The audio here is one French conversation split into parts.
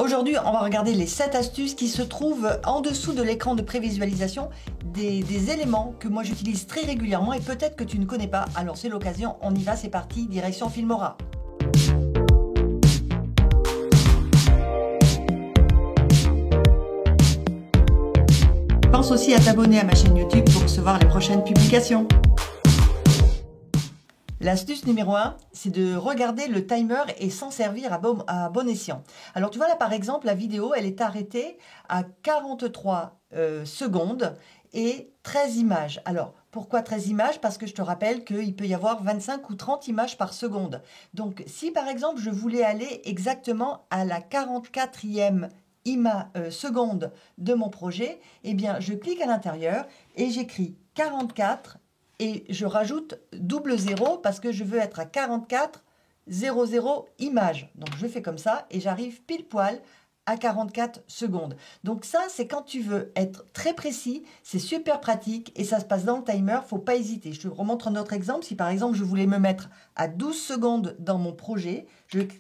Aujourd'hui, on va regarder les 7 astuces qui se trouvent en dessous de l'écran de prévisualisation, des éléments que moi j'utilise très régulièrement et peut-être que tu ne connais pas. Alors c'est l'occasion, on y va, c'est parti, direction Filmora. Pense aussi à t'abonner à ma chaîne YouTube pour recevoir les prochaines publications. L'astuce numéro 1, c'est de regarder le timer et s'en servir à bon escient. Alors tu vois là par exemple, la vidéo, elle est arrêtée à 43 secondes et 13 images. Alors pourquoi 13 images? Parce que je te rappelle qu'il peut y avoir 25 ou 30 images par seconde. Donc si par exemple je voulais aller exactement à la 44e seconde de mon projet, eh bien je clique à l'intérieur et j'écris 44 et je rajoute double 0 parce que je veux être à 44,00 images. Donc je fais comme ça et j'arrive pile poil à 44 secondes. Donc ça, c'est quand tu veux être très précis, c'est super pratique et ça se passe dans le timer, faut pas hésiter. Je te remontre un autre exemple. Si par exemple je voulais me mettre à 12 secondes dans mon projet,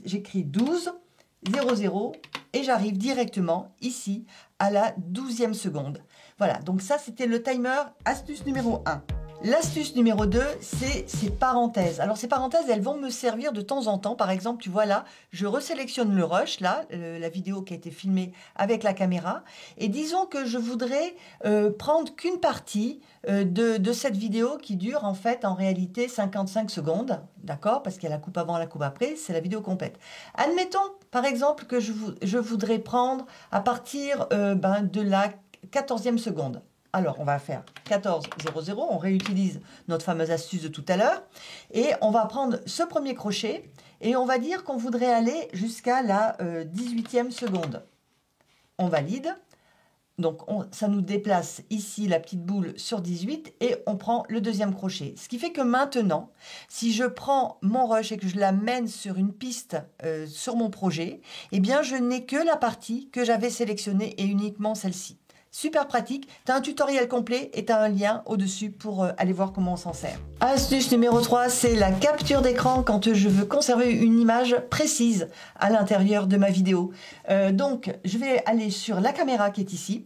j'écris 12,00 et j'arrive directement ici à la 12e seconde. Voilà, donc ça c'était le timer, astuce numéro 1. L'astuce numéro 2, c'est ces parenthèses. Alors ces parenthèses, elles vont me servir de temps en temps. Par exemple, tu vois là, je resélectionne le rush, là, la vidéo qui a été filmée avec la caméra. Et disons que je voudrais prendre qu'une partie de cette vidéo qui dure en fait en réalité 55 secondes. D'accord? Parce qu'il y a la coupe avant, la coupe après, c'est la vidéo complète. Admettons par exemple que je voudrais prendre à partir de la 14e seconde. Alors, on va faire 14,00, on réutilise notre fameuse astuce de tout à l'heure, et on va prendre ce premier crochet, et on va dire qu'on voudrait aller jusqu'à la 18e seconde. On valide, donc ça nous déplace ici la petite boule sur 18, et on prend le deuxième crochet. Ce qui fait que maintenant, si je prends mon rush et que je l'amène sur une piste sur mon projet, eh bien je n'ai que la partie que j'avais sélectionnée et uniquement celle-ci. Super pratique, tu as un tutoriel complet et tu as un lien au-dessus pour aller voir comment on s'en sert. Astuce numéro 3, c'est la capture d'écran quand je veux conserver une image précise à l'intérieur de ma vidéo. Donc, je vais aller sur la caméra qui est ici.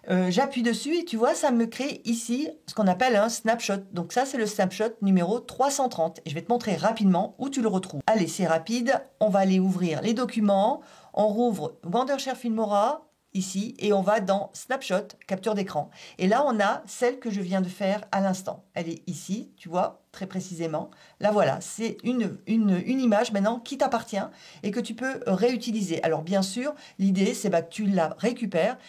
J'appuie dessus et tu vois, ça me crée ici ce qu'on appelle un snapshot. Donc ça, c'est le snapshot numéro 330. Et je vais te montrer rapidement où tu le retrouves. Allez, c'est rapide. On va aller ouvrir les documents. On rouvre Wondershare Filmora ici et on va dans Snapshot, capture d'écran. Et là, on a celle que je viens de faire à l'instant. Elle est ici, tu vois, très précisément. Là, voilà, c'est une image maintenant qui t'appartient et que tu peux réutiliser. Alors, bien sûr, l'idée, c'est que tu la récupères,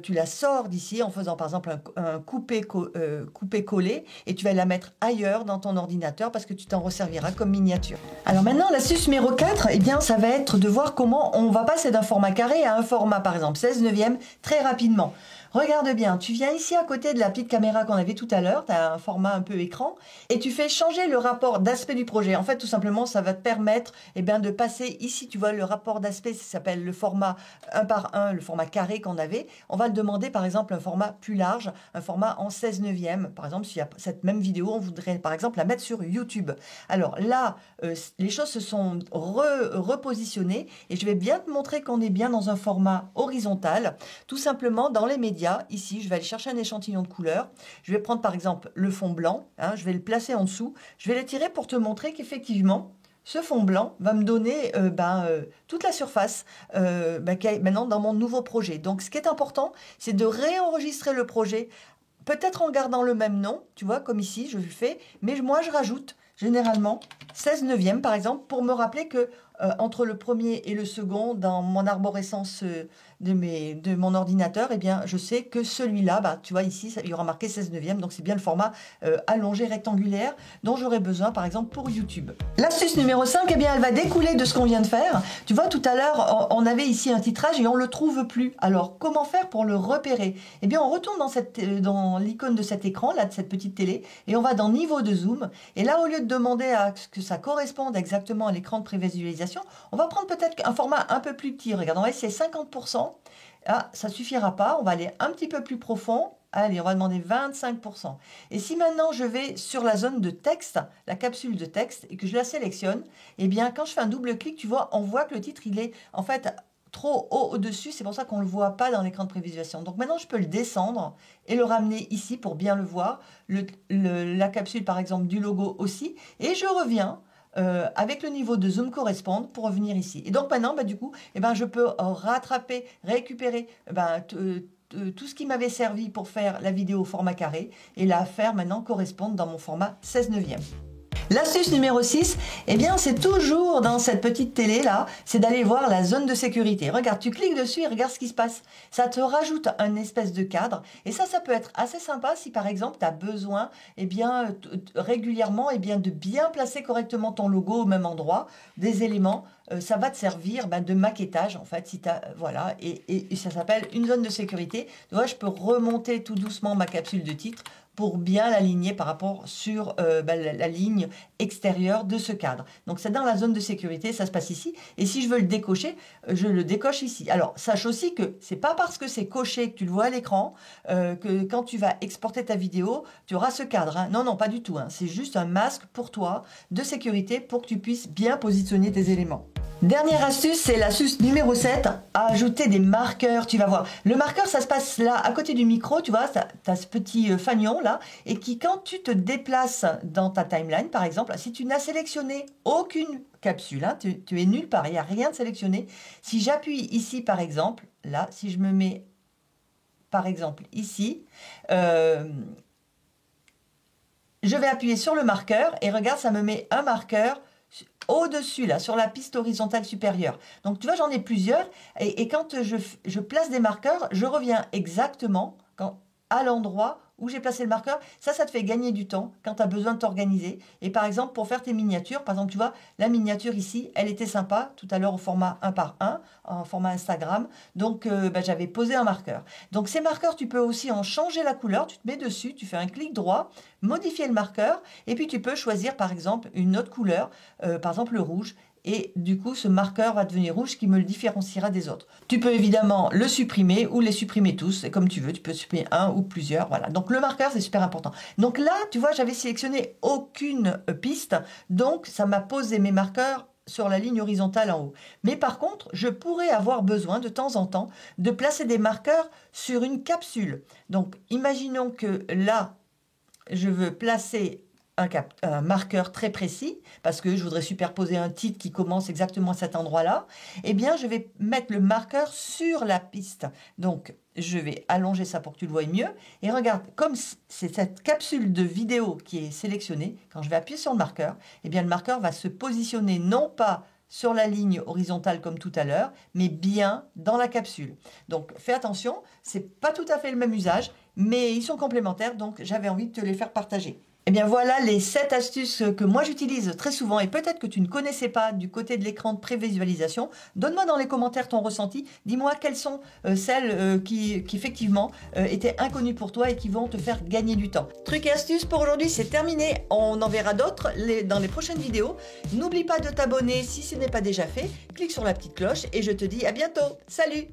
tu la sors d'ici en faisant, par exemple, un coupé-collé et tu vas la mettre ailleurs dans ton ordinateur parce que tu t'en resserviras comme miniature. Alors maintenant, l'astuce numéro 4, eh bien, ça va être de voir comment on va passer d'un format carré à un format, par exemple, 16/9 très rapidement. Regarde bien, tu viens ici à côté de la petite caméra qu'on avait tout à l'heure, tu as un format un peu écran, et tu fais changer le rapport d'aspect du projet. En fait, tout simplement, ça va te permettre de passer ici, tu vois, le rapport d'aspect, ça s'appelle le format 1 par 1, le format carré qu'on avait. On va le demander, par exemple, un format plus large, un format en 16/9. Par exemple, s'il y a cette même vidéo, on voudrait, par exemple, la mettre sur YouTube. Alors là, les choses se sont repositionnées, et je vais bien te montrer qu'on est bien dans un format horizontal, tout simplement dans les médias. Ici, je vais aller chercher un échantillon de couleurs. Je vais prendre par exemple le fond blanc. Je vais le placer en dessous. Je vais l'étirer pour te montrer qu'effectivement, ce fond blanc va me donner toute la surface qui est maintenant dans mon nouveau projet. Donc, ce qui est important, c'est de réenregistrer le projet, peut-être en gardant le même nom, tu vois, comme ici, je le fais, mais moi, je rajoute généralement 16/9 par exemple, pour me rappeler que entre le premier et le second, dans mon arborescence de mon ordinateur, eh bien, je sais que celui-là, tu vois ici, il y aura marqué 16/9, donc c'est bien le format allongé rectangulaire dont j'aurai besoin, par exemple, pour YouTube. L'astuce numéro 5, eh bien, elle va découler de ce qu'on vient de faire. Tu vois, tout à l'heure, on avait ici un titrage et on ne le trouve plus. Alors, comment faire pour le repérer? Eh bien, on retourne dans l'icône de cet écran, là, de cette petite télé, et on va dans niveau de zoom. Et là, au lieu de demander à ce que ça corresponde exactement à l'écran de prévisualisation, on va prendre peut-être un format un peu plus petit. Regarde, on va essayer 50%. Ah, ça suffira pas. On va aller un petit peu plus profond. Allez, on va demander 25%. Et si maintenant je vais sur la zone de texte, la capsule de texte, et que je la sélectionne, eh bien, quand je fais un double clic, tu vois, on voit que le titre, il est en fait trop haut au-dessus, c'est pour ça qu'on ne le voit pas dans l'écran de prévisualisation. Donc maintenant, je peux le descendre et le ramener ici pour bien le voir. La capsule, par exemple, du logo aussi. Et je reviens avec le niveau de zoom correspondant pour revenir ici. Et donc maintenant, du coup, je peux rattraper, récupérer tout ce qui m'avait servi pour faire la vidéo au format carré et la faire maintenant correspondre dans mon format 16/9. L'astuce numéro 6, c'est toujours dans cette petite télé là, c'est d'aller voir la zone de sécurité. Regarde, tu cliques dessus et regarde ce qui se passe. Ça te rajoute un espèce de cadre et ça peut être assez sympa si par exemple tu as besoin régulièrement de bien placer correctement ton logo au même endroit, des éléments. Ça va te servir de maquettage en fait, si voilà, et ça s'appelle une zone de sécurité. Tu vois, je peux remonter tout doucement ma capsule de titre pour bien l'aligner par rapport sur la ligne extérieure de ce cadre. Donc c'est dans la zone de sécurité, ça se passe ici. Et si je veux le décocher, je le décoche ici. Alors sache aussi que c'est pas parce que c'est coché que tu le vois à l'écran que quand tu vas exporter ta vidéo, tu auras ce cadre. Hein. Non, non, pas du tout. Hein. C'est juste un masque pour toi de sécurité pour que tu puisses bien positionner tes éléments. Dernière astuce, c'est l'astuce numéro 7, ajouter des marqueurs, tu vas voir. Le marqueur, ça se passe là, à côté du micro, tu vois, tu as ce petit fanion là, et qui, quand tu te déplaces dans ta timeline, par exemple, si tu n'as sélectionné aucune capsule, hein, tu es nulle part, il n'y a rien de sélectionné. Si j'appuie ici, par exemple, là, si je me mets, par exemple, ici, je vais appuyer sur le marqueur, et regarde, ça me met un marqueur au-dessus, là, sur la piste horizontale supérieure. Donc, tu vois, j'en ai plusieurs. Et quand je place des marqueurs, je reviens exactement à l'endroit où j'ai placé le marqueur. Ça te fait gagner du temps quand tu as besoin de t'organiser. Et par exemple, pour faire tes miniatures, par exemple, tu vois, la miniature ici, elle était sympa tout à l'heure au format 1:1, en format Instagram. Donc, j'avais posé un marqueur. Donc, ces marqueurs, tu peux aussi en changer la couleur. Tu te mets dessus, tu fais un clic droit, modifier le marqueur, et puis tu peux choisir, par exemple, une autre couleur, par exemple le rouge. Et du coup, ce marqueur va devenir rouge qui me le différenciera des autres. Tu peux évidemment le supprimer ou les supprimer tous, et comme tu veux, tu peux supprimer un ou plusieurs. Voilà. Donc le marqueur, c'est super important. Donc là, tu vois, j'avais sélectionné aucune piste, donc ça m'a posé mes marqueurs sur la ligne horizontale en haut. Mais par contre, je pourrais avoir besoin de temps en temps de placer des marqueurs sur une capsule. Donc imaginons que là, je veux placer un marqueur très précis, parce que je voudrais superposer un titre qui commence exactement à cet endroit-là, je vais mettre le marqueur sur la piste. Donc, je vais allonger ça pour que tu le vois mieux. Et regarde, comme c'est cette capsule de vidéo qui est sélectionnée, quand je vais appuyer sur le marqueur, le marqueur va se positionner non pas sur la ligne horizontale comme tout à l'heure, mais bien dans la capsule. Donc, fais attention, c'est pas tout à fait le même usage, mais ils sont complémentaires, donc j'avais envie de te les faire partager. Voilà les 7 astuces que moi j'utilise très souvent et peut-être que tu ne connaissais pas du côté de l'écran de prévisualisation. Donne-moi dans les commentaires ton ressenti. Dis-moi quelles sont celles qui effectivement étaient inconnues pour toi et qui vont te faire gagner du temps. Trucs et astuces pour aujourd'hui, c'est terminé. On en verra d'autres dans les prochaines vidéos. N'oublie pas de t'abonner si ce n'est pas déjà fait. Clique sur la petite cloche et je te dis à bientôt. Salut!